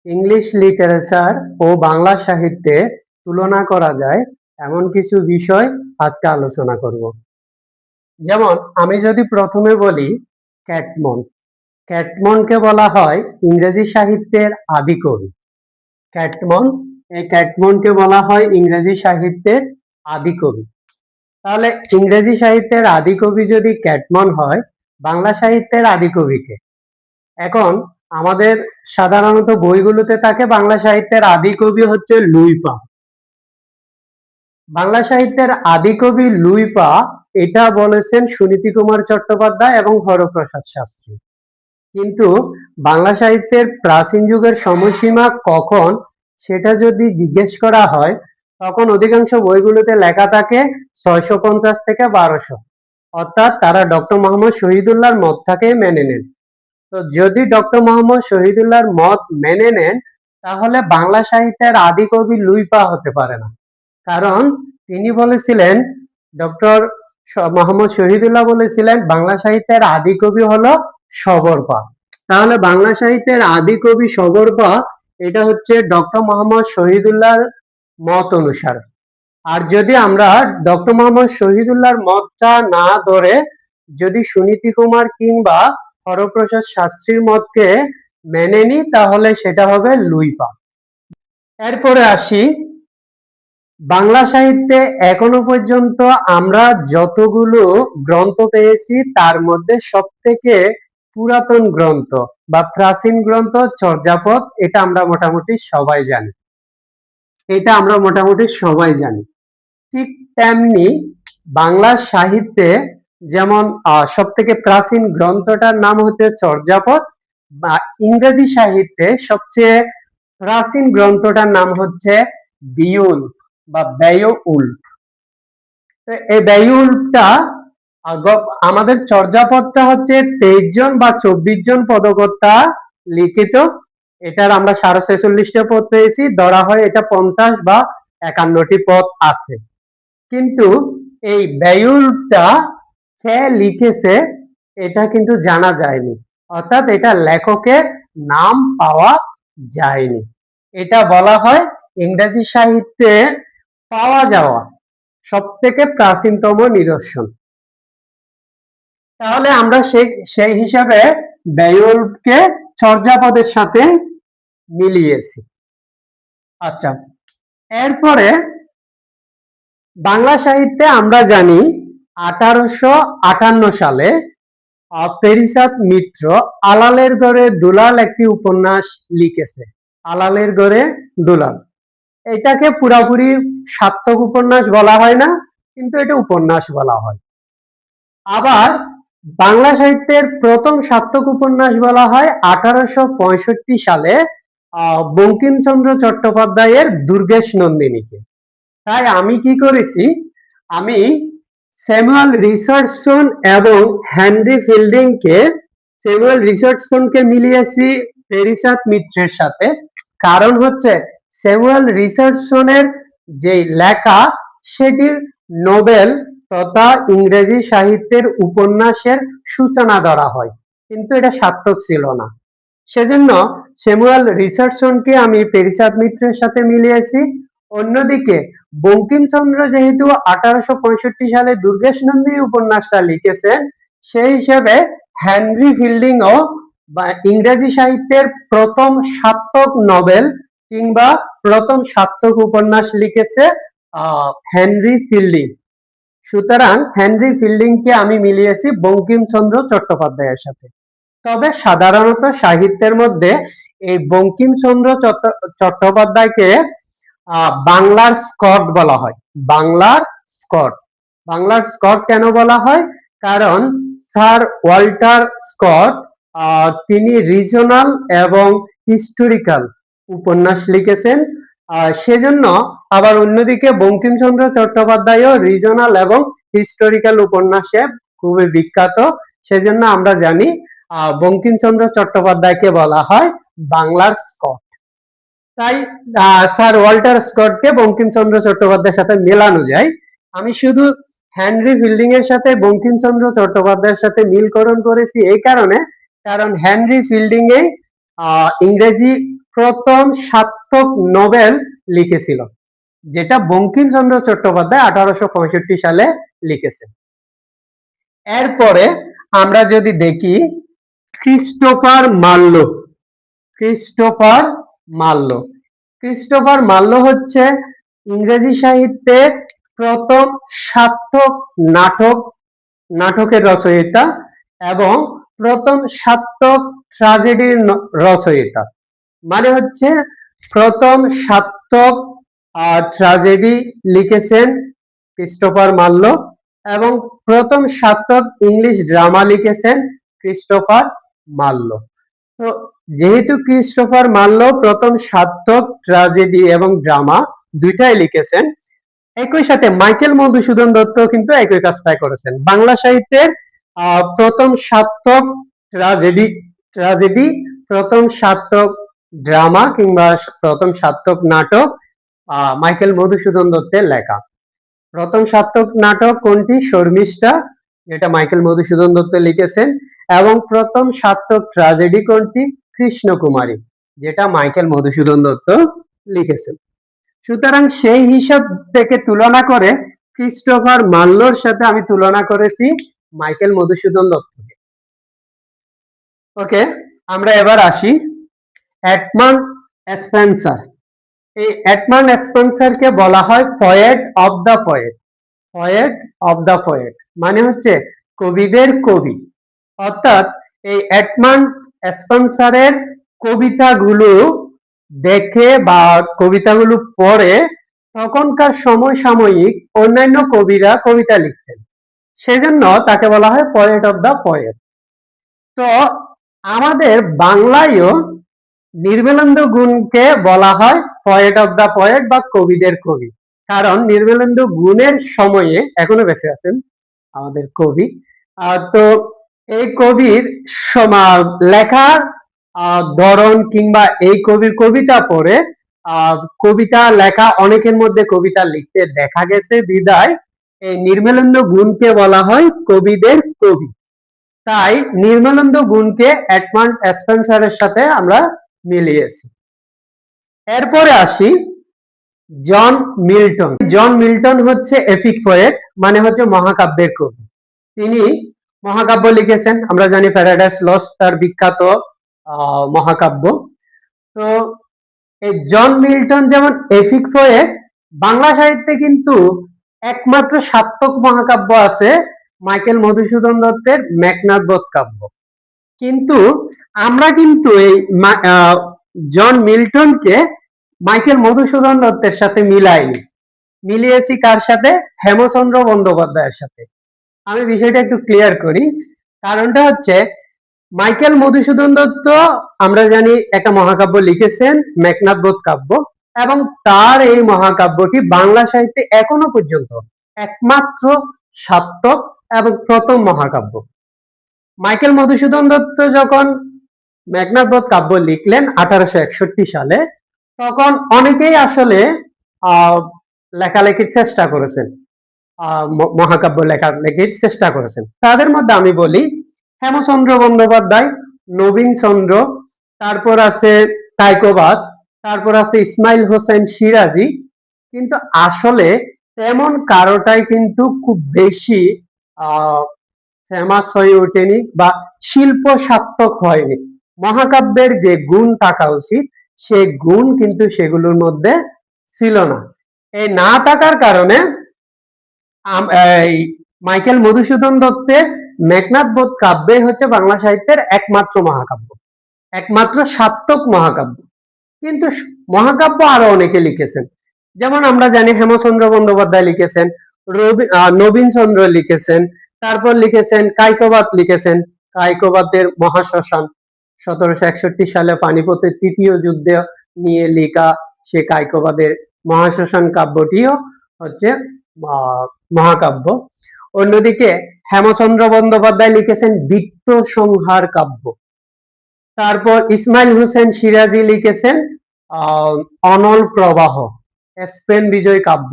English literature ও বাংলা সাহিত্যে তুলনা করা যায় এমন কিছু বিষয় আজকে আলোচনা করব। যেমন আমি যদি প্রথমে বলি ক্যাটমন। ক্যাটমনকে বলা হয় ইংরেজি সাহিত্যের আদিকবি। ক্যাটমন এই ক্যাটমনকে বলা হয় ইংরেজি সাহিত্যের আদিকবি। তাহলে ইংরেজি সাহিত্যের আদিকবি যদি ক্যাটমন হয়, বাংলা সাহিত্যের আদিকবি কে? এখন আমাদের সাধারণত বইগুলোতে থাকে বাংলা সাহিত্যের আদি কবি হচ্ছে লুইপা। বাংলা সাহিত্যের আদি কবি লুইপা, এটা বলেছেন সুনীতি কুমার চট্টোপাধ্যায় এবং হরপ্রসাদ শাস্ত্রী। কিন্তু বাংলা সাহিত্যের প্রাচীন যুগের সময়সীমা কখন, সেটা যদি জিজ্ঞেস করা হয়, তখন অধিকাংশ বইগুলোতে লেখা থাকে 650 থেকে 1200, অর্থাৎ তারা ডক্টর মোহাম্মদ শহীদুল্লাহর মতটাকে মেনে নেন। তো যদি ডক্টর মোহাম্মদ শহীদুল্লাহর মত মেনে নেন, তাহলে বাংলা সাহিত্যের আদি কবি লুইপা হতে পারে না। কারণ তিনি বলেছিলেন, ডক্টর মোহাম্মদ শহীদুল্লাহ বলেছিলেন বাংলা সাহিত্যের আদি কবি হলো সবরপা। তাহলে বাংলা সাহিত্যের আদি কবি সবরপা, এটা হচ্ছে ডক্টর মোহাম্মদ শহীদুল্লাহর মত অনুসারে। আর যদি আমরা ডক্টর মোহাম্মদ শহীদুল্লাহর মতটা না ধরে যদি সুনীতি কুমার কিংবা হরপ্রসাদ শাস্ত্রীর মতকে মেনে নিই, তাহলে সেটা হবে লুইপা। এরপরে আসি, বাংলা সাহিত্যে এখনো পর্যন্ত আমরা যতগুলো গ্রন্থ পেয়েছি, তার মধ্যে সব থেকে পুরাতন গ্রন্থ বা প্রাচীন গ্রন্থ চর্যাপদ। এটা আমরা মোটামুটি সবাই জানি। ঠিক তেমনি বাংলা সাহিত্যে যেমন সব থেকে প্রাচীন গ্রন্থটার নাম হচ্ছে চর্যাপদ, বা ইংরেজি সাহিত্যে সবচেয়ে প্রাচীন গ্রন্থটার নাম হচ্ছে বিউল বা বেয়উল্ফ। এই বেয়উল্ফটা, আমাদের চর্যাপদটা হচ্ছে 23 জন বা 24 জন পদকর্তা লিখিত। এটার আমরা 46টা পদ পেয়েছি, ধরা হয় এটা 50 বা 51টি পদ আছে। কিন্তু এই বেয়উল্ফটা কে লিখেছে এটা কিন্তু জানা যায়নি, অর্থাৎ এটা লেখকের নাম পাওয়া যায়নি। এটা বলা হয় ইংরেজি সাহিত্যে পাওয়া যাওয়া সব থেকে প্রাচীনতম নিদর্শন। তাহলে আমরা সেই হিসাবে বেয়উল্ফকে চর্যাপদের সাথে মিলিয়েছি। আচ্ছা, এরপরে বাংলা সাহিত্যে আমরা জানি 1858 সালে পেরিচাঁদ মিত্র আলালের ঘরে দুলাল একটি উপন্যাস লিখেছে। আলালের ঘরে দুলাল, এটাকে পুরাপুরি সার্থক উপন্যাস বলা হয় না, কিন্তু এটা উপন্যাস বলা হয়। আবার বাংলা সাহিত্যের প্রথম সার্থক উপন্যাস বলা হয় 1865 সালে বঙ্কিমচন্দ্র চট্টোপাধ্যায়ের দুর্গেশ নন্দিনীকে। তাই আমি কি করেছি, আমি স্যামুয়েল রিচার্ডসন এবং হেনরি ফিল্ডিংকে মিলিয়েছি পেরিচাঁদ মিত্রের সাথে। কারণ হচ্ছে স্যামুয়েল রিচার্ডসনের যে লেখা, সেটির নোবেল তথা ইংরেজি সাহিত্যের উপন্যাসের সূচনা ধরা হয়, কিন্তু এটা সার্থক ছিল না। সেজন্য স্যামুয়েল রিচার্ডসনকে আমি পেরিচাঁদ মিত্রের সাথে মিলিয়েছি। অন্যদিকে বঙ্কিমচন্দ্র যেহেতু 1865 সালে দুর্গেশ নন্দিনী উপন্যাসটা লিখেছেন, সেই হিসেবে হেনরি ফিল্ডিংও বা ইংরেজি সাহিত্যের প্রথম সার্থক নোবেল কিংবা প্রথম সার্থক উপন্যাস লিখেছে হেনরি ফিল্ডিং। সুতরাং হেনরি ফিল্ডিংকে আমি মিলিয়েছি বঙ্কিমচন্দ্র চট্টোপাধ্যায়ের সাথে। তবে সাধারণত সাহিত্যের মধ্যে এই বঙ্কিমচন্দ্র চট্টোপাধ্যায়কে বাংলার স্কট বলা হয়। বাংলার স্কট কেন বলা হয়? কারণ স্যার ওয়াল্টার স্কট তিনি রিজনাল এবং হিস্টোরিক্যাল উপন্যাস লিখেছেন। সেজন্য আবার অন্যদিকে বঙ্কিমচন্দ্র চট্টোপাধ্যায়ও রিজনাল এবং হিস্টোরিক্যাল উপন্যাসে খুবই বিখ্যাত। সেজন্য আমরা জানি বঙ্কিমচন্দ্র চট্টোপাধ্যায়কে বলা হয় বাংলার স্কট। তাই স্যার ওয়াল্টার স্কটকে বঙ্কিমচন্দ্র চট্টোপাধ্যায়ের সাথে মেলানো যায়। আমি শুধু হেনরি ফিল্ডিং এর সাথে বঙ্কিমচন্দ্র চট্টোপাধ্যায়ের সাথে মিলকরণ করেছি এই কারণে, কারণ হেনরি ফিল্ডিং ইংরেজি প্রথম সার্থক নোবেল লিখেছিল, যেটা বঙ্কিমচন্দ্র চট্টোপাধ্যায় 1865 সালে লিখেছেন। এরপরে আমরা যদি দেখি Christopher Marlowe. Christopher Marlowe Christopher Marlowe হচ্ছে ইংরেজি সাহিত্যের প্রথম সার্থক নাটকের রচয়িতা এবং প্রথম সার্থক ট্র্যাজেডির রচয়িতা। মানে হচ্ছে প্রথম সার্থক ট্র্যাজেডি লিখেছেন ক্রিস্টোফার মার্লো এবং প্রথম সার্থক ইংলিশ ড্রামা লিখেছেন ক্রিস্টোফার মার্লো। তো যেহেতু ক্রিস্টোফার মার্লো প্রথম সার্থক ট্র্যাজেডি এবং ড্রামা দুইটাই লিখেছেন, একই সাথে মাইকেল মধুসূদন দত্ত কিন্তু একই কাজটাই করেছেন। বাংলা সাহিত্যের প্রথম সার্থক ট্র্যাজেডি, প্রথম সার্থক ড্রামা কিংবা প্রথম সার্থক নাটক মাইকেল মধুসূদন দত্তের লেখা। প্রথম সার্থক নাটক কোনটি? শর্মিষ্ঠা, যেটা মাইকেল মধুসূদন দত্ত লিখেছেন, এবং প্রথম সার্থক ট্র্যাজেডি কোনটি? কৃষ্ণকুমারী, যেটা মাইকেল মধুসূদন দত্ত লিখেছেন। সুতরাং সেই হিসাব থেকে তুলনা করে ক্রিস্টোফার মার্লোর সাথে আমি তুলনা করেছি মাইকেল মধুসূদন দত্তকে। ওকে, আমরা এবার আসি এডমান্ড স্পেন্সার। এই এডমান্ড স্পেন্সারকে বলা হয় poet of the poet. Poet of the poet মানে হচ্ছে কবিদের কবি। অর্থাৎ এই এডমান্ড স্পেন্সারের কবিতাগুলো দেখে বা কবিতাগুলো পড়ে তখনকার সমসাময়িক অন্যান্য কবিরা কবিতা লিখতেন, সেজন্য তাকে বলা হয় পয়েট অফ দ্য পয়েট। তো আমাদের বাংলায়ও নির্মলেন্দু গুণকে বলা হয় পয়েট অফ দ্য পয়েট বা কবিদের কবি, কারণ নির্মলেন্দু গুণের সময়ে এখনো বেঁচে আছেন আমাদের কবি। তো এই কবির লেখার ধরন কিংবা এই কবির কবিতা পড়ে কবিতা লেখা অনেকের মধ্যে কবিতা লিখতে দেখা গেছে বিদায় এই নির্মলেন্দু গুণকে বলা হয় কবিদের কবি। তাই নির্মলেন্দু গুণকে এডমান্ড স্পেন্সারের সাথে আমরা মিলিয়েছি। এরপরে আসি জন মিল্টন। জন মিল্টন হচ্ছে এপিক পোয়েট, মানে হচ্ছে মহাকাব্যের কবি। তিনি মহাকাব্য লিখেছেন, আমরা জানি প্যারাডাইস লস্ট তার বিখ্যাত মহাকাব্য। তো এই জন মিল্টন যেমন এপিক পোয়েট, বাংলা সাহিত্যে কিন্তু একমাত্র সার্থক মহাকাব্য আছে মাইকেল মধুসূদন দত্তের মেঘনাদ বধ কাব্য। কিন্তু আমরা কিন্তু এই জন মিল্টনকে মাইকেল মধুসূদন দত্তের সাথে মিলাইনি, মিলিয়েছি কার সাথে? হেমচন্দ্র বন্দ্যোপাধ্যায়ের সাথে। আমি বিষয়টা একটু ক্লিয়ার করি। কারণটা হচ্ছে মাইকেল মধুসূদন দত্ত আমরা জানি একটা মহাকাব্য লিখেছেন মেঘনাদ বধ কাব্য, এবং তার এই মহাকাব্যটি বাংলা সাহিত্যে এখনো পর্যন্ত একমাত্র সার্থক এবং প্রথম মহাকাব্য। মাইকেল মধুসূদন দত্ত যখন মেঘনাদ বধ কাব্য লিখলেন 1861 সালে, তখন অনেকেই আসলে লেখালেখির চেষ্টা করেছেন, মহাকাব্য লেখালেখির চেষ্টা করেছেন। তাদের মধ্যে আমি বলি হেমচন্দ্র বন্দ্যোপাধ্যায়, নবীন চন্দ্র, তারপর আছে কায়কোবাদ, তারপর আছে ইসমাইল হোসেন সিরাজি। কিন্তু আসলে তেমন কারোটাই কিন্তু খুব বেশি ফেমাস হয়ে ওঠেনি বা শিল্প সার্থক হয়নি। মহাকাব্যের যে গুণ থাকা উচিত সেই গুণ কিন্তু সেগুলোর মধ্যে ছিল না। এই না থাকার কারণে মাইকেল মধুসূদন দত্তের মেঘনাদ বধ কাব্যই হচ্ছে বাংলা সাহিত্যের একমাত্র মহাকাব্য, একমাত্র সার্থক মহাকাব্য। কিন্তু মহাকাব্য আরো অনেকে লিখেছেন, যেমন আমরা জানি হেমচন্দ্র বন্দ্যোপাধ্যায় লিখেছেন, নবীন চন্দ্র লিখেছেন, তারপর লিখেছেন কায়কোবাদ লিখেছেন, কায়কোবাদের মহাশ্মশান 1761 সালে পানিপথের তৃতীয় যুদ্ধে নিয়ে লেখা সে কায়কোবাদের মহাশ্মশান কাব্যটিও হচ্ছে মহাকাব্য। অন্যদিকে হেমচন্দ্র বন্দ্যোপাধ্যায় লিখেছেন বৃত্ত সংহার কাব্য। তারপর ইসমাইল হোসেন সিরাজি লিখেছেন অনল প্রবাহ, স্পেন বিজয় কাব্য।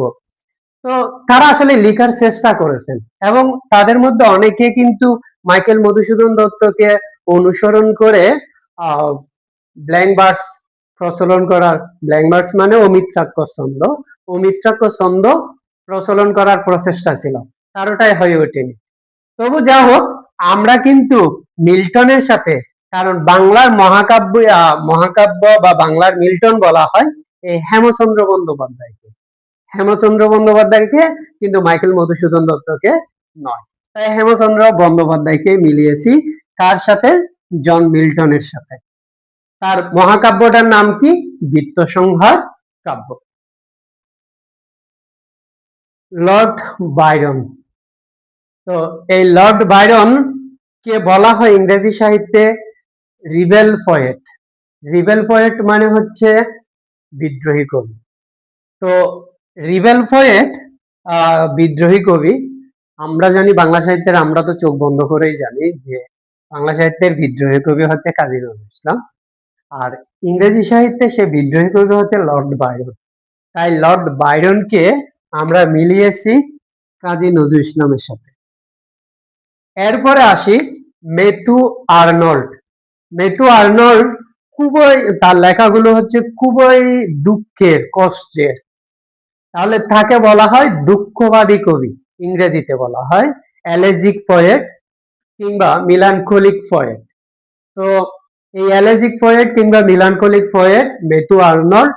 তো তারা আসলে লেখার চেষ্টা করেছেন এবং তাদের মধ্যে অনেকে কিন্তু মাইকেল মধুসূদন দত্তকে অনুসরণ করে ব্ল্যাঙ্ক ভার্স প্রচলন করার, ব্ল্যাঙ্ক ভার্স মানে অমিত্রাক্ষর ছন্দ, অমিত্রাক্ষর ছন্দ প্রচলন করার প্রচেষ্টা ছিল, তার ওটাই হয়ে ওঠেনি। তবু যা হোক, আমরা কিন্তু মিল্টনের সাথে, কারণ বাংলার মহাকাব্য বা বাংলার মিল্টন বলা হয় এই হেমচন্দ্র বন্দ্যোপাধ্যায়কে, হেমচন্দ্র বন্দ্যোপাধ্যায়কে, কিন্তু মাইকেল মধুসূদন দত্তকে নয়। তাই হেমচন্দ্র বন্দ্যোপাধ্যায়কে মিলিয়েছি কার সাথে? জন মিল্টনের সাথে। তার মহাকাব্যটার নাম কি? বৃত্তসংহার কাব্য। Lord Byron. তো এই লর্ড বাইরন কে বলা হয় ইংরেজি সাহিত্যে রিবেল পোয়েট। রিবেল পোয়েট মানে হচ্ছে বিদ্রোহী কবি। তো রিবেল পোয়েট, বিদ্রোহী কবি, আমরা জানি বাংলা সাহিত্যের, আমরা তো চোখ বন্ধ করেই জানি যে বাংলা সাহিত্যের বিদ্রোহী কবি হচ্ছে কাজী নজরুল ইসলাম, আর ইংরেজি সাহিত্যে সে বিদ্রোহী কবি হচ্ছে লর্ড বাইরন। তাই লর্ড বাইরনকে আমরা মিলিয়েছি কাজী নজরুল ইসলামের সাথে। এরপরে আসি মেথু আর্নল্ড। মেথু আর্নল্ড খুবই, তার লেখাগুলো হচ্ছে খুবই দুঃখের, কষ্টের, তাহলে তাকে বলা হয় দুঃখবাদী কবি, ইংরেজিতে বলা হয় এলেজিক পোয়েট কিংবা মিলানকোলিক পোয়েট। তো এই এলেজিক পোয়েট কিংবা মিলানকোলিক পোয়েট মেথু আর্নল্ড।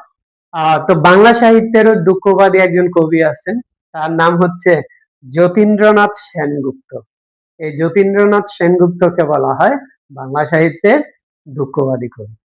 তো বাংলা সাহিত্যেরও দুঃখবাদী একজন কবি আছেন, তার নাম হচ্ছে যতীন্দ্রনাথ সেনগুপ্ত। এই যতীন্দ্রনাথ সেনগুপ্তকে বলা হয় বাংলা সাহিত্যের দুঃখবাদী কবি।